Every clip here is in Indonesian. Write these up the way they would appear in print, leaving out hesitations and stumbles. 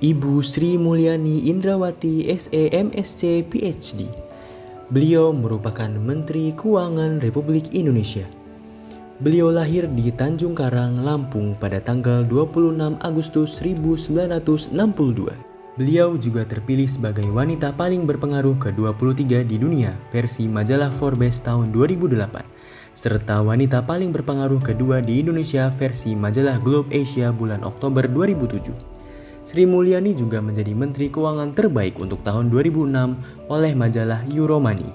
Ibu Sri Mulyani Indrawati SE MSc PhD. Beliau merupakan Menteri Keuangan Republik Indonesia. Beliau lahir di Tanjung Karang, Lampung pada tanggal 26 Agustus 1962. Beliau juga terpilih sebagai wanita paling berpengaruh ke-23 di dunia versi majalah Forbes tahun 2008. Serta wanita paling berpengaruh kedua di Indonesia versi majalah Globe Asia bulan Oktober 2007. Sri Mulyani juga menjadi Menteri Keuangan terbaik untuk tahun 2006 oleh majalah Euromoney.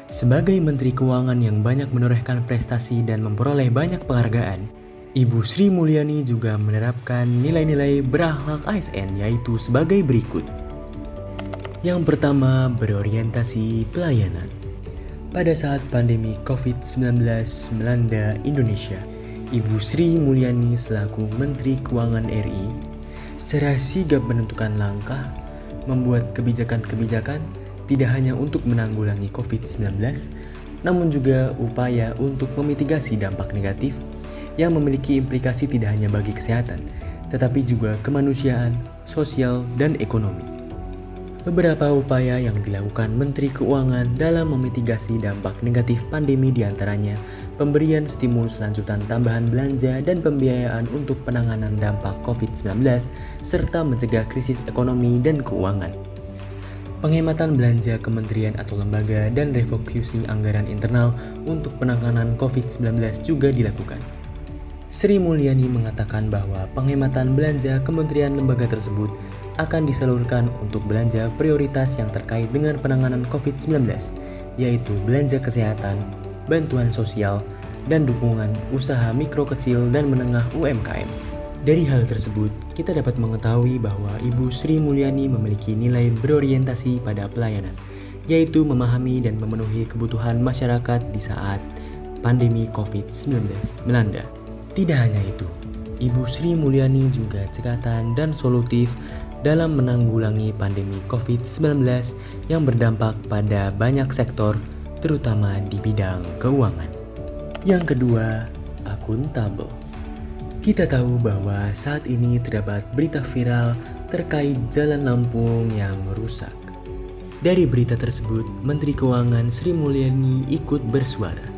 Sebagai Menteri Keuangan yang banyak menorehkan prestasi dan memperoleh banyak penghargaan, Ibu Sri Mulyani juga menerapkan nilai-nilai berakhlak ASN yaitu sebagai berikut. Yang pertama, berorientasi pelayanan. Pada saat pandemi COVID-19 melanda Indonesia, Ibu Sri Mulyani selaku Menteri Keuangan RI secara sigap menentukan langkah, membuat kebijakan-kebijakan tidak hanya untuk menanggulangi COVID-19, namun juga upaya untuk memitigasi dampak negatif yang memiliki implikasi tidak hanya bagi kesehatan, tetapi juga kemanusiaan, sosial, dan ekonomi. Beberapa upaya yang dilakukan Menteri Keuangan dalam memitigasi dampak negatif pandemi diantaranya pemberian stimulus lanjutan tambahan belanja dan pembiayaan untuk penanganan dampak COVID-19 serta mencegah krisis ekonomi dan keuangan. Penghematan belanja kementerian atau lembaga dan refocusing anggaran internal untuk penanganan COVID-19 juga dilakukan. Sri Mulyani mengatakan bahwa penghematan belanja kementerian lembaga tersebut akan disalurkan untuk belanja prioritas yang terkait dengan penanganan COVID-19, yaitu belanja kesehatan, bantuan sosial, dan dukungan usaha mikro kecil dan menengah UMKM. Dari hal tersebut, kita dapat mengetahui bahwa Ibu Sri Mulyani memiliki nilai berorientasi pada pelayanan, yaitu memahami dan memenuhi kebutuhan masyarakat di saat pandemi COVID-19 melanda. Tidak hanya itu, Ibu Sri Mulyani juga cekatan dan solutif dalam menanggulangi pandemi COVID-19 yang berdampak pada banyak sektor, terutama di bidang keuangan. Yang kedua, akuntabel. Kita tahu bahwa saat ini terdapat berita viral terkait Jalan Lampung yang rusak. Dari berita tersebut, Menteri Keuangan Sri Mulyani ikut bersuara.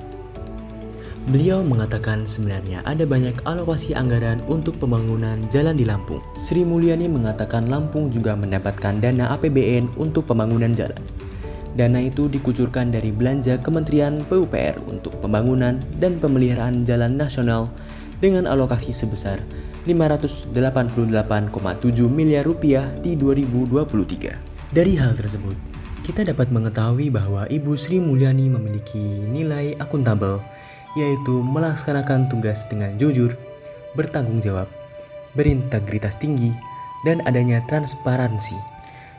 Beliau mengatakan sebenarnya ada banyak alokasi anggaran untuk pembangunan jalan di Lampung. Sri Mulyani mengatakan Lampung juga mendapatkan dana APBN untuk pembangunan jalan. Dana itu dikucurkan dari belanja Kementerian PUPR untuk pembangunan dan pemeliharaan jalan nasional dengan alokasi sebesar 588,7 miliar rupiah di 2023. Dari hal tersebut, kita dapat mengetahui bahwa Ibu Sri Mulyani memiliki nilai akuntabel, yaitu melaksanakan tugas dengan jujur, bertanggung jawab, berintegritas tinggi, dan adanya transparansi.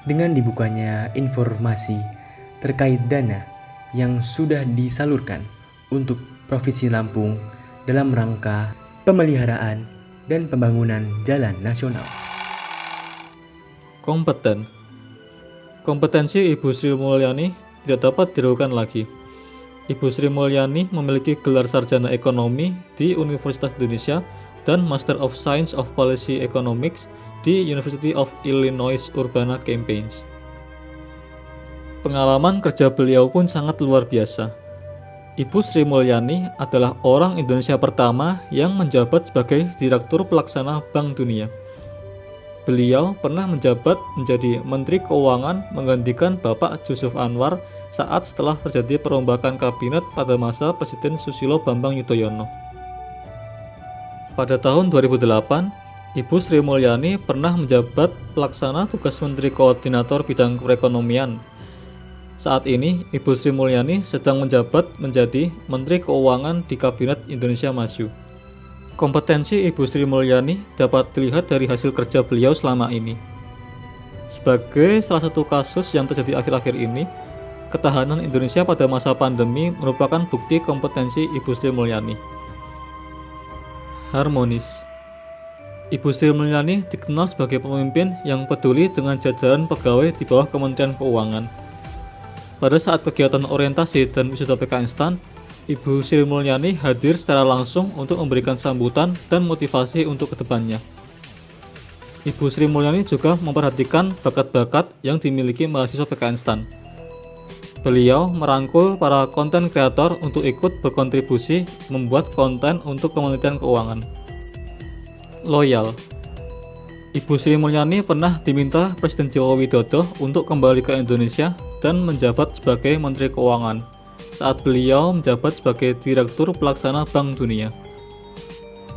Dengan dibukanya informasi terkait dana yang sudah disalurkan untuk Provinsi Lampung dalam rangka pemeliharaan dan pembangunan jalan nasional. Kompeten. Kompetensi Ibu Sri Mulyani tidak dapat diragukan lagi. Ibu Sri Mulyani memiliki gelar sarjana ekonomi di Universitas Indonesia dan Master of Science of Policy Economics di University of Illinois Urbana-Champaign. Pengalaman kerja beliau pun sangat luar biasa. Ibu Sri Mulyani adalah orang Indonesia pertama yang menjabat sebagai Direktur Pelaksana Bank Dunia. Beliau pernah menjabat menjadi Menteri Keuangan menggantikan Bapak Jusuf Anwar saat setelah terjadi perombakan kabinet pada masa Presiden Susilo Bambang Yudhoyono. Pada tahun 2008, Ibu Sri Mulyani pernah menjabat pelaksana tugas Menteri Koordinator Bidang Perekonomian. Saat ini, Ibu Sri Mulyani sedang menjabat menjadi Menteri Keuangan di Kabinet Indonesia Maju. Kompetensi Ibu Sri Mulyani dapat dilihat dari hasil kerja beliau selama ini. Sebagai salah satu kasus yang terjadi akhir-akhir ini, ketahanan Indonesia pada masa pandemi merupakan bukti kompetensi Ibu Sri Mulyani. Harmonis. Ibu Sri Mulyani dikenal sebagai pemimpin yang peduli dengan jajaran pegawai di bawah Kementerian Keuangan. Pada saat kegiatan orientasi dan wisuda PK Instan, Ibu Sri Mulyani hadir secara langsung untuk memberikan sambutan dan motivasi untuk kedepannya. Ibu Sri Mulyani juga memperhatikan bakat-bakat yang dimiliki mahasiswa PKN STAN. Beliau merangkul para konten kreator untuk ikut berkontribusi membuat konten untuk Kementerian Keuangan. Loyal. Ibu Sri Mulyani pernah diminta Presiden Joko Widodo untuk kembali ke Indonesia dan menjabat sebagai Menteri Keuangan saat beliau menjabat sebagai Direktur Pelaksana Bank Dunia.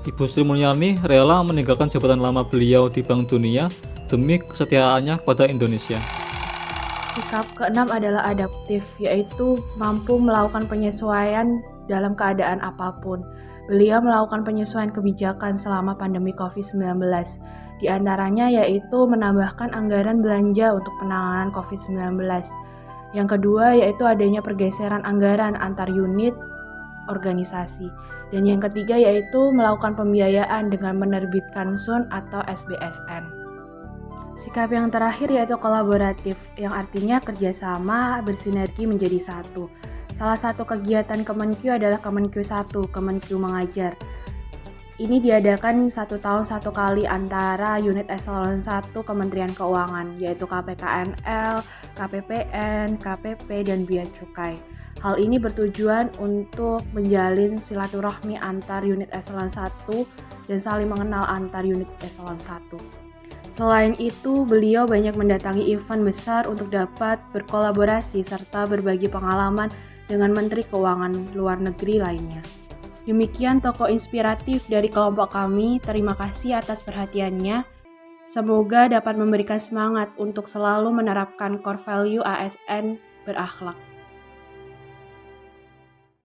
Ibu Sri Mulyani rela meninggalkan jabatan lama beliau di Bank Dunia demi kesetiaannya kepada Indonesia. Sikap keenam adalah adaptif, yaitu mampu melakukan penyesuaian dalam keadaan apapun. Beliau melakukan penyesuaian kebijakan selama pandemi COVID-19. Di antaranya yaitu menambahkan anggaran belanja untuk penanganan COVID-19. Yang kedua yaitu adanya pergeseran anggaran antar unit organisasi. Dan yang ketiga yaitu melakukan pembiayaan dengan menerbitkan SUN atau SBSN. Sikap yang terakhir yaitu kolaboratif, yang artinya kerjasama bersinergi menjadi satu. Salah satu kegiatan Kemenkyu adalah Kemenkyu 1, Kemenkyu Mengajar. Ini diadakan 1 tahun 1 kali antara unit eselon 1 Kementerian Keuangan, yaitu KPKNL, KPPN, KPP, dan Bea Cukai. Hal ini bertujuan untuk menjalin silaturahmi antar unit eselon 1 dan saling mengenal antar unit eselon 1. Selain itu, beliau banyak mendatangi event besar untuk dapat berkolaborasi serta berbagi pengalaman dengan Menteri Keuangan luar negeri lainnya. Demikian tokoh inspiratif dari kelompok kami. Terima kasih atas perhatiannya. Semoga dapat memberikan semangat untuk selalu menerapkan core value ASN berakhlak.